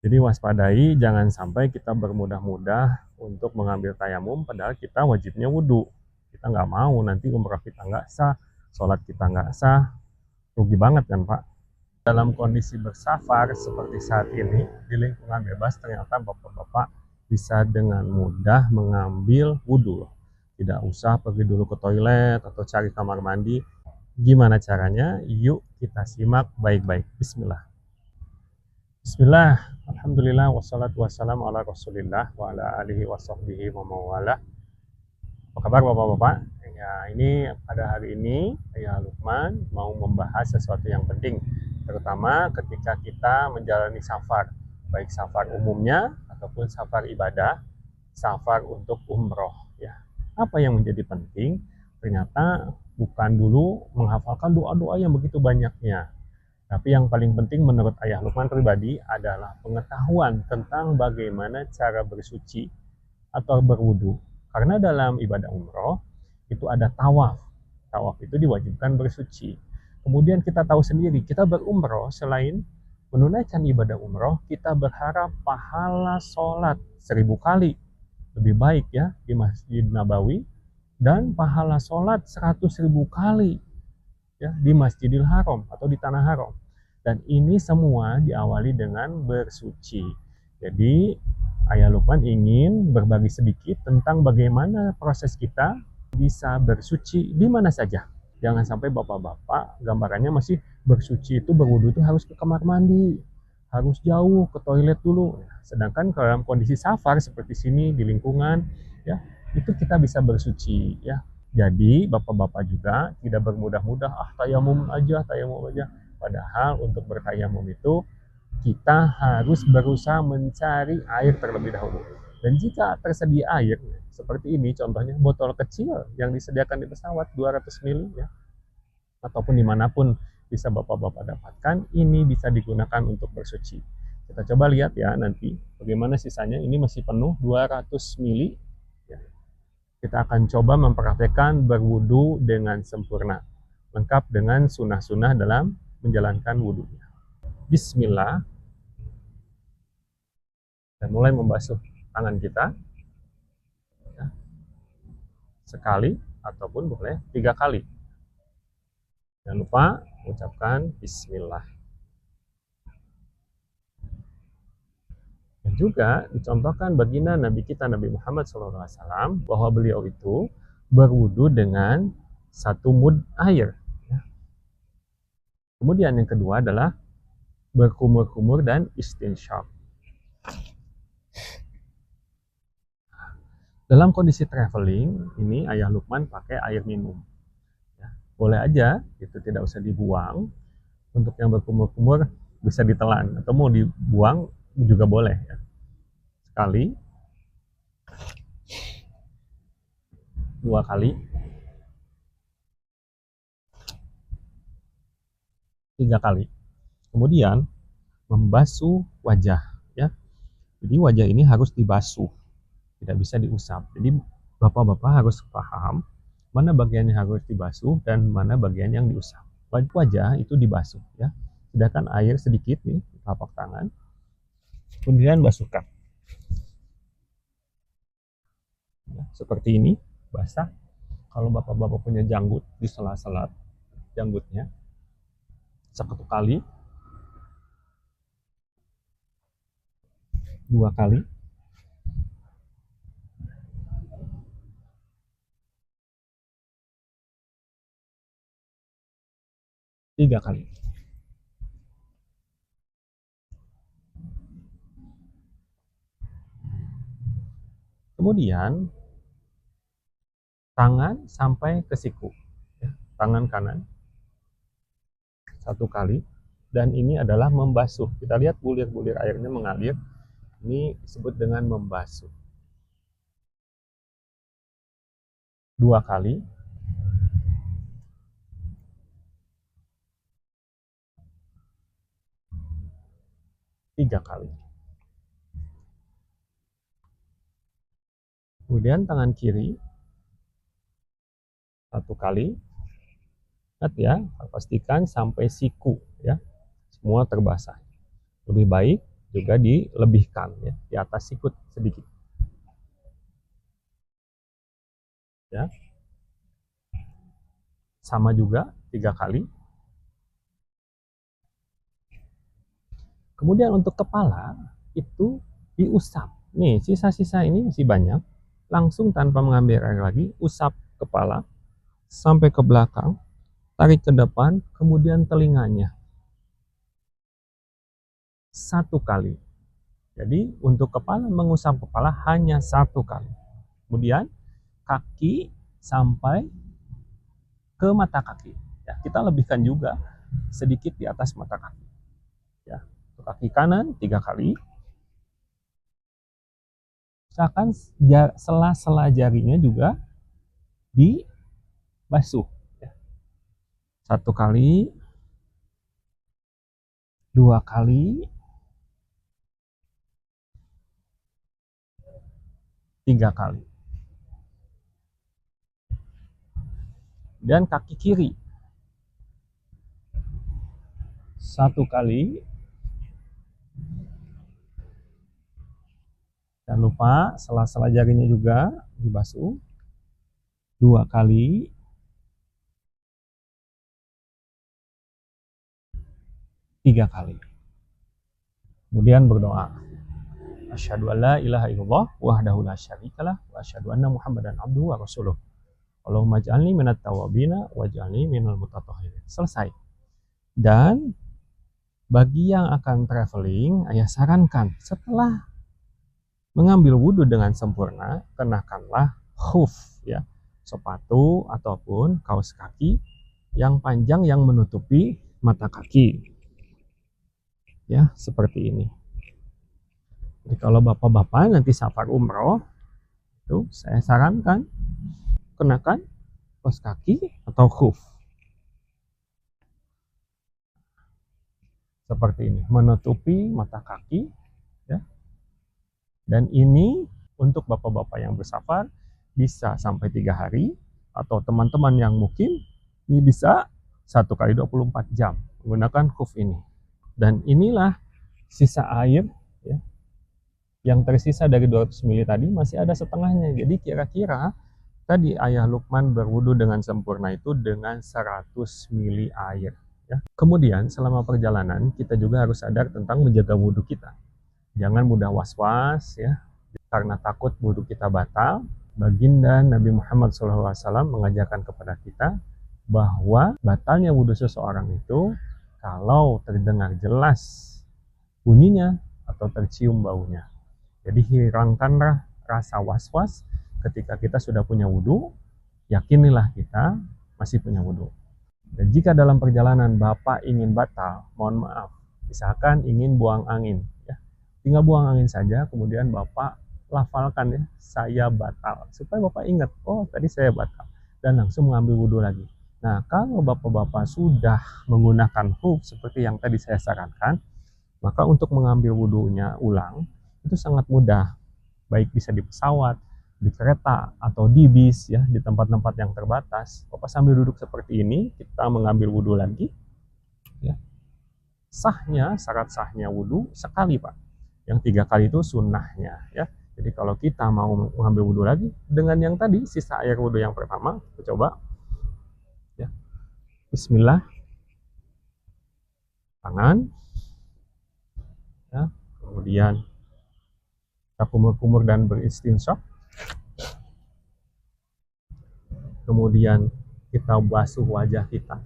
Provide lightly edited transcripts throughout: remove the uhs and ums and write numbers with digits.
Jadi waspadai jangan sampai kita bermudah-mudah untuk mengambil tayamum padahal kita wajibnya wudhu. Kita nggak mau nanti umrah kita nggak sah, sholat kita nggak sah, rugi banget kan Pak. Dalam kondisi bersafar seperti saat ini, di lingkungan bebas ternyata bapak-bapak bisa dengan mudah mengambil wudhu. Tidak usah pergi dulu ke toilet atau cari kamar mandi. Gimana caranya? Yuk kita simak baik-baik. Bismillah. Bismillah, Alhamdulillah, wassalatu wassalamu ala rasulillah wa ala alihi wa sahbihi wa mawala. Apa kabar bapak-bapak? Ya, ini pada hari ini saya Lukman mau membahas sesuatu yang penting, terutama ketika kita menjalani safar, baik safar umumnya ataupun safar ibadah, safar untuk umroh. Ya, apa yang menjadi penting? Ternyata bukan dulu menghafalkan doa-doa yang begitu banyaknya, tapi yang paling penting menurut Ayah Lukman pribadi adalah pengetahuan tentang bagaimana cara bersuci atau berwudu. Karena dalam ibadah umroh itu ada tawaf. Tawaf itu diwajibkan bersuci. Kemudian kita tahu sendiri, kita berumroh selain menunaikan ibadah umroh, kita berharap pahala sholat 1000 kali. Lebih baik ya di Masjid Nabawi, dan pahala sholat 100.000 kali ya di Masjidil Haram atau di Tanah Haram. Dan ini semua diawali dengan bersuci. Jadi Ayah Lukman ingin berbagi sedikit tentang bagaimana proses kita bisa bersuci di mana saja. Jangan sampai bapak-bapak gambarannya masih bersuci itu berwudu itu harus ke kamar mandi, harus jauh ke toilet dulu. Sedangkan dalam kondisi safar seperti sini di lingkungan ya, itu kita bisa bersuci ya. Jadi bapak-bapak juga tidak bermudah-mudah tayamum aja. Padahal untuk bertayamum itu kita harus berusaha mencari air terlebih dahulu. Dan jika tersedia air seperti ini, contohnya botol kecil yang disediakan di pesawat 200 ml ya, ataupun dimanapun bisa bapak-bapak dapatkan, ini bisa digunakan untuk bersuci. Kita coba lihat ya nanti bagaimana sisanya. Ini masih penuh 200 ml. Kita akan coba mempraktekkan berwudu dengan sempurna, lengkap dengan sunnah-sunnah dalam menjalankan wudunya. Bismillah, dan mulai membasuh tangan kita ya, sekali ataupun boleh 3 kali. Jangan lupa ucapkan Bismillah. Dan juga dicontohkan baginda Nabi kita Nabi Muhammad SAW bahwa beliau itu berwudu dengan 1 mud air. Kemudian yang kedua adalah berkumur-kumur dan istinsyaq. Dalam kondisi traveling, ini Ayah Lukman pakai air minum. Ya, boleh aja, itu tidak usah dibuang. Untuk yang berkumur-kumur bisa ditelan, atau mau dibuang juga boleh. Ya. Sekali, 2 kali, 3 kali. Kemudian membasuh wajah. Ya. Jadi wajah ini harus dibasuh, tidak bisa diusap. Jadi bapak-bapak harus paham mana bagian yang harus dibasuh dan mana bagian yang diusap. Wajah itu dibasuh ya. Sedangkan air sedikit nih di telapak tangan. Kemudian basuhkan. Ya, seperti ini, basah. Kalau bapak-bapak punya janggut di sela-sela janggutnya, 1 kali, 2 kali, 3 kali. Kemudian tangan sampai ke siku. Ya, tangan kanan 1 kali. Dan ini adalah membasuh. Kita lihat bulir-bulir airnya mengalir. Ini disebut dengan membasuh. 2 kali. 3 kali. Kemudian tangan kiri 1 kali. Ingat ya, pastikan sampai siku ya. Semua terbasah. Lebih baik juga dilebihkan ya, di atas sikut sedikit. Ya. Sama juga 3 kali. Kemudian untuk kepala itu diusap. Nih, sisa-sisa ini masih banyak. Langsung tanpa mengambil air lagi, usap kepala sampai ke belakang, tarik ke depan, kemudian telinganya. 1 kali. Jadi untuk kepala, mengusap kepala hanya 1 kali. Kemudian kaki sampai ke mata kaki. Ya, kita lebihkan juga sedikit di atas mata kaki. Ya, untuk kaki kanan 3 kali. Misalkan sela-sela jarinya juga dibasuh. Ya. 1 kali, 2 kali, 3 kali. Dan kaki kiri 1 kali. Jangan lupa sela-sela jarinya juga dibasuh 2 kali, 3 kali. Kemudian berdoa. Asyhadu an la ilaha illallah wahdahu la syarikalah wa asyhadu anna Muhammadan abduhu wa rasuluh. Allahumma ij'alni minat tawabina waj'alni minal mutatahhirin. Selesai. Dan bagi yang akan traveling, ayah sarankan setelah mengambil wudhu dengan sempurna, kenakanlah khuf ya, sepatu ataupun kaos kaki yang panjang yang menutupi mata kaki. Ya, seperti ini. Jadi kalau bapak-bapak nanti safar umroh, itu saya sarankan kenakan kaos kaki atau khuf. Seperti ini, menutupi mata kaki. Ya. Dan ini untuk bapak-bapak yang bersafar bisa sampai 3 hari, atau teman-teman yang mungkin ini bisa 1 kali 24 jam menggunakan khuf ini. Dan inilah sisa air ya, yang tersisa dari 200 ml tadi masih ada setengahnya. Jadi kira-kira tadi ayah Lukman berwudu dengan sempurna itu dengan 100 ml air. Ya. Kemudian selama perjalanan kita juga harus sadar tentang menjaga wudu kita. Jangan mudah was-was ya, karena takut wudu kita batal. Baginda Nabi Muhammad SAW mengajarkan kepada kita bahwa batalnya wudu seseorang itu kalau terdengar jelas bunyinya atau tercium baunya. Jadi hilangkanlah rasa was-was ketika kita sudah punya wudhu, yakinilah kita masih punya wudhu. Dan jika dalam perjalanan Bapak ingin batal, mohon maaf, misalkan ingin buang angin, ya, tinggal buang angin saja, kemudian Bapak lafalkan ya, saya batal, supaya Bapak ingat, oh tadi saya batal, dan langsung mengambil wudhu lagi. Nah, kalau Bapak-Bapak sudah menggunakan khuf seperti yang tadi saya sarankan, maka untuk mengambil wudhunya ulang, itu sangat mudah, baik bisa di pesawat, di kereta, atau di bis, ya, di tempat-tempat yang terbatas. Bapak sambil duduk seperti ini, kita mengambil wudhu lagi. Ya. Sahnya, syarat sahnya wudhu sekali, Pak. Yang 3 kali itu sunnahnya. Ya. Jadi kalau kita mau mengambil wudhu lagi, dengan yang tadi, sisa air wudhu yang pertama, kita coba. Ya. Bismillah. Tangan. Ya. Kemudian kumur-kumur dan beristinsyak. Kemudian kita basuh wajah kita.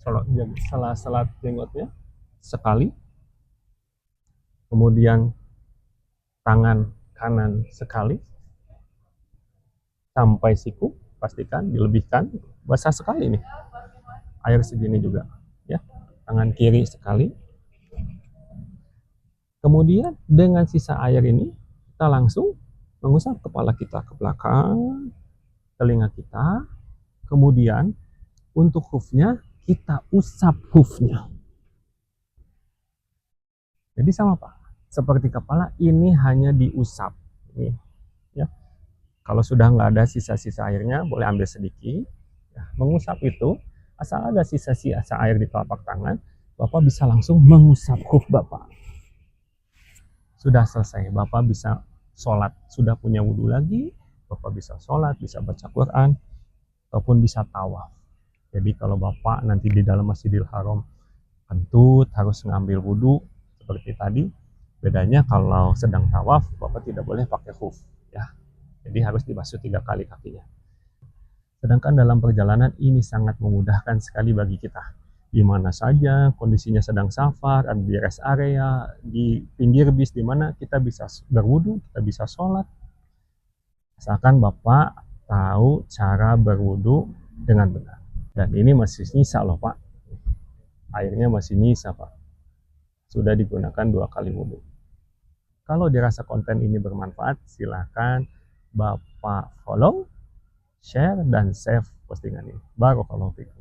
Salat jenggotnya sekali. Kemudian tangan kanan sekali. Sampai siku, pastikan dilebihkan. Basah sekali nih. Air segini juga. Ya. Tangan kiri sekali. Kemudian dengan sisa air ini kita langsung mengusap kepala kita ke belakang, telinga kita. Kemudian untuk khufnya kita usap khufnya. Jadi sama Pak, seperti kepala ini hanya diusap. Ini, ya. Kalau sudah nggak ada sisa-sisa airnya, boleh ambil sedikit. Ya, mengusap itu Asal ada sisa-sisa air di telapak tangan, Bapak bisa langsung mengusap hoof Bapak. Sudah selesai, Bapak bisa sholat. Sudah punya wudhu lagi, Bapak bisa sholat, bisa baca Quran, ataupun bisa tawaf. Jadi kalau Bapak nanti di dalam Masjidil Haram kentut, harus ngambil wudhu seperti tadi. Bedanya kalau sedang tawaf, Bapak tidak boleh pakai hoof, ya. Jadi harus dibasuh 3 kali kakinya. Sedangkan dalam perjalanan ini sangat memudahkan sekali bagi kita. Di mana saja kondisinya sedang safar, di rest area, di pinggir bis, di mana kita bisa berwudu, kita bisa sholat. Asalkan Bapak tahu cara berwudu dengan benar. Dan ini masih nyisa loh Pak. Airnya masih nyisa Pak. Sudah digunakan 2 kali wudu. Kalau dirasa konten ini bermanfaat, silakan Bapak follow, share, dan save postingan ini. Barakallahu fikum.